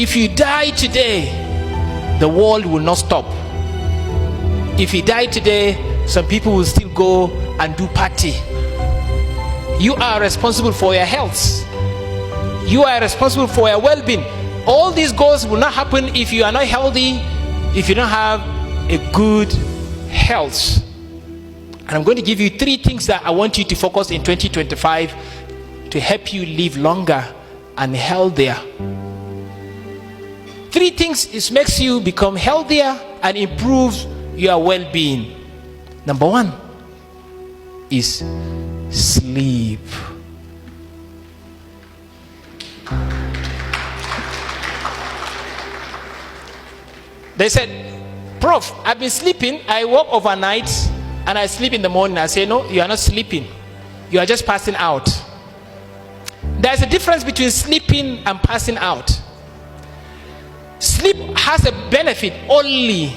If you die today, the world will not stop. If you die today, some people will still go and do party. You are responsible for your health. You are responsible for your well-being. All these goals will not happen if you are not healthy, if you don't have a good health. And I'm going to give you 3 things that I want you to focus in 2025 to help you live longer and healthier. 3 things it makes you become healthier and improve your well-being. Number 1 is sleep. They said, Prof, I've been sleeping. I work overnight and I sleep in the morning. I say, no, you are not sleeping. You are just passing out. There's a difference between sleeping and passing out. Sleep has a benefit only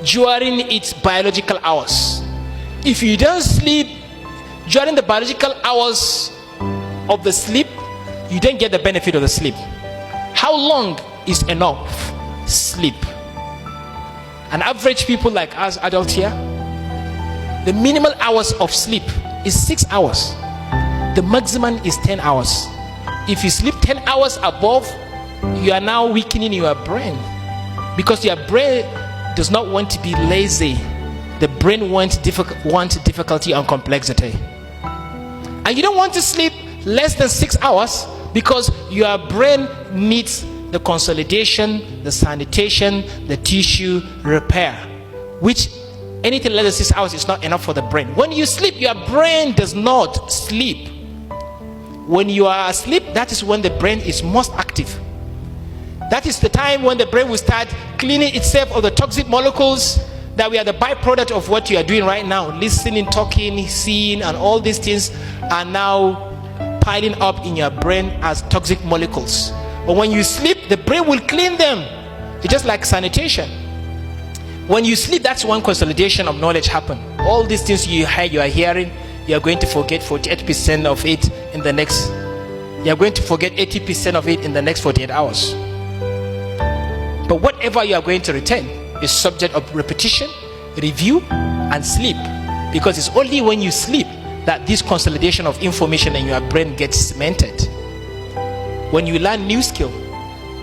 during its biological hours. If you don't sleep during the biological hours of the sleep, you don't get the benefit of the sleep. How long is enough sleep? An average people like us adults here, the minimal hours of sleep is 6 hours. The maximum is 10 hours. If you sleep 10 hours above, you are now weakening your brain, because your brain does not want to be lazy. The brain wants difficulty and complexity. And you don't want to sleep less than 6 hours, because your brain needs the consolidation, the sanitation, the tissue repair, which anything less than 6 hours is not enough for the brain. When you sleep, your brain does not sleep. When you are asleep, that is when the brain is most active. That is the time when the brain will start cleaning itself of the toxic molecules that we are the byproduct of what you are doing right now. Listening, talking, seeing, and all these things are now piling up in your brain as toxic molecules. But when you sleep, the brain will clean them. It's just like sanitation. When you sleep, that's when consolidation of knowledge happens. All these things you are hearing, you are going to forget 48% of it in the next. You are going to forget 80% of it in the next 48 hours. But whatever you are going to retain is subject of repetition, review, and sleep. Because it's only when you sleep that this consolidation of information in your brain gets cemented. When you learn new skill,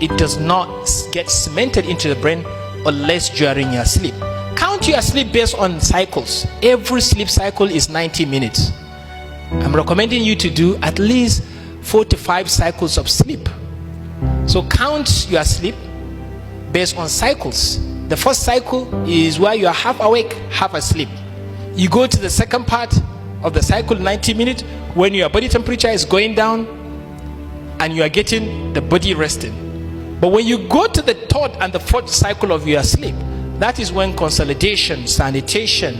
it does not get cemented into the brain unless during your sleep. Count your sleep based on cycles. Every sleep cycle is 90 minutes. I'm recommending you to do at least 4 to 5 cycles of sleep. So count your sleep based on cycles. The first cycle is where you are half awake, half asleep. You go to the second part of the cycle, 90 minutes, when your body temperature is going down and you are getting the body resting. But when you go to the third and the fourth cycle of your sleep, that is when consolidation, sanitation,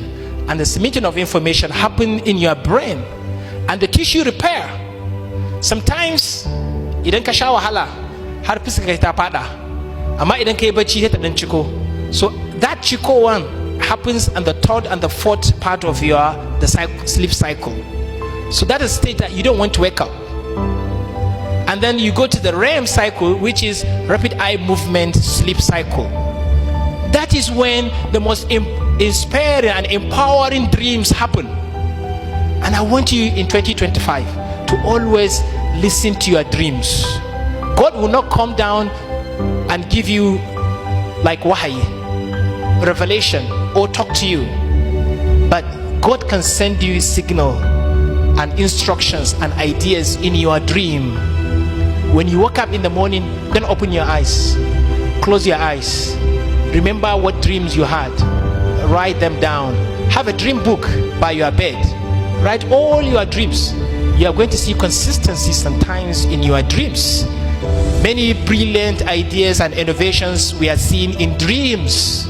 and the cementing of information happen in your brain, and the tissue repair. Sometimes idan ka sha wahala har fuska ta fada, amma idan kai bacci sai ta dan ciko. So that ciko one happens in the third and the fourth part of the sleep cycle. So that is a state that you don't want to wake up. And then you go to the REM cycle, which is rapid eye movement sleep cycle. That is when the most inspiring and empowering dreams happen. And I want you in 2025 to always listen to your dreams. God will not come down and give you like wahi, revelation, or talk to you, but God can send you signal and instructions and ideas in your dream. When you wake up in the morning, then open your eyes, close your eyes, remember what dreams you had, write them down, have a dream book by your bed, write all your dreams. You are going to see consistency sometimes in your dreams. Many brilliant ideas and innovations we are seeing in dreams.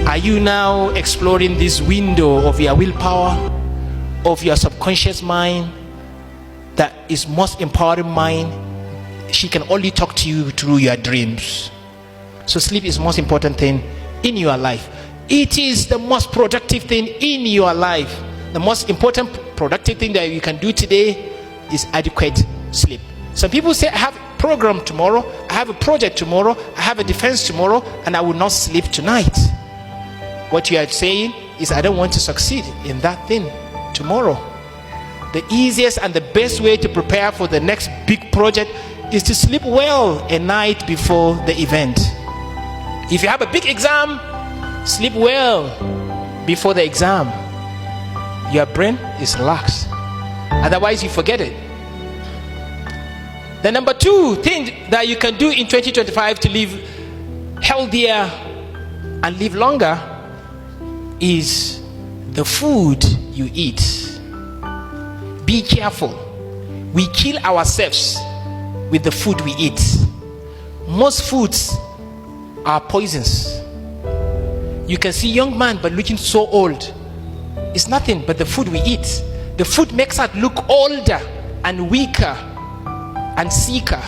Are you now exploring this window of your willpower, of your subconscious mind, that is most empowering mind? She can only talk to you through your dreams. So sleep is the most important thing in your life. It is the most productive thing in your life. The most important productive thing that you can do today is adequate sleep. Some people say, I have program tomorrow, I have a project tomorrow, I have a defense tomorrow, and I will not sleep tonight. What you are saying is, I don't want to succeed in that thing tomorrow. The easiest and the best way to prepare for the next big project is to sleep well a night before the event. If you have a big exam, sleep well before the exam. Your brain is relaxed. Otherwise, you forget it. The number 2 thing that you can do in 2025 to live healthier and live longer is the food you eat. Be careful. We kill ourselves with the food we eat. Most foods are poisons. You can see young man but looking so old. It's nothing but the food we eat. The food makes us look older and weaker and sicker.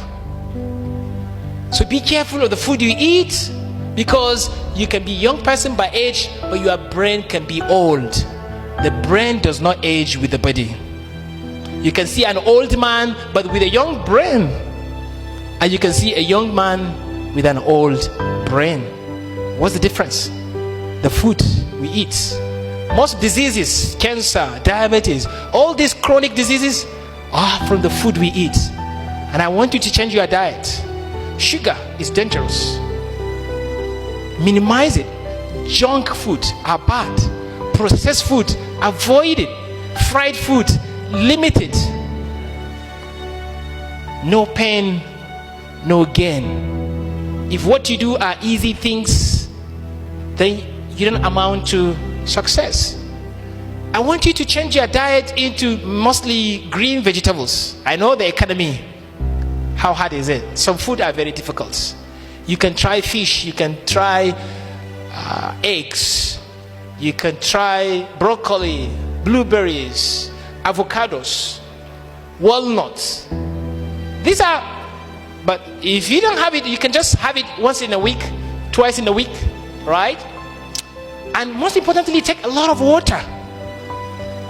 So be careful of the food you eat, because you can be a young person by age, but your brain can be old. The brain does not age with the body. You can see an old man but with a young brain, and you can see a young man with an old brain. What's the difference? The food we eat. Most diseases, cancer, diabetes, all these chronic diseases are from the food we eat. And I want you to change your diet. Sugar is dangerous. Minimize it. Junk food are bad. Processed food, avoid it. Fried food, limit it. No pain, no gain. If what you do are easy things, then you don't amount to success. I want you to change your diet into mostly green vegetables. I know the economy. How hard is it? Some food are very difficult. You can try fish, you can try eggs, you can try broccoli, blueberries, avocados, walnuts. These are, but if you don't have it, you can just have it once in a week, twice in a week, right? And most importantly, take a lot of water.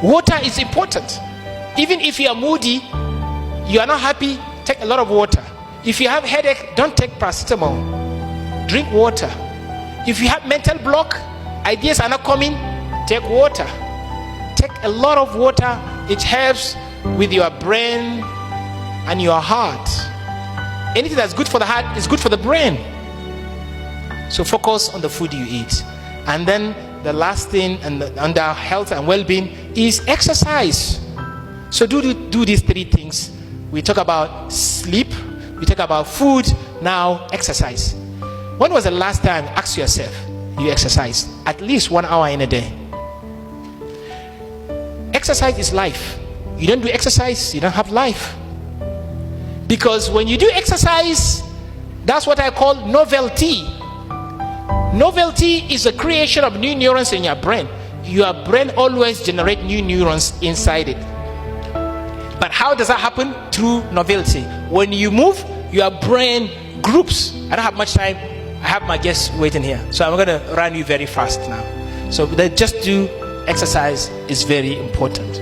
Water is important. Even if you are moody, you are not happy, take a lot of water. If you have headache, don't take paracetamol. Drink water. If you have mental block, ideas are not coming, take water. Take a lot of water. It helps with your brain and your heart. Anything that's good for the heart is good for the brain. So focus on the food you eat. And then the last thing under health and well-being is exercise. So do these 3 things. We talk about sleep, we talk about food, now exercise. When was the last time, ask yourself, you exercised at least 1 hour in a day? Exercise is life. You don't do exercise, you don't have life. Because when you do exercise, that's what I call novelty. Novelty is the creation of new neurons in your brain. Your brain always generates new neurons inside it. But how does that happen? Through novelty. When you move, your brain groups. I don't have much time. I have my guests waiting here, so I'm going to run you very fast now. So just do exercise is very important.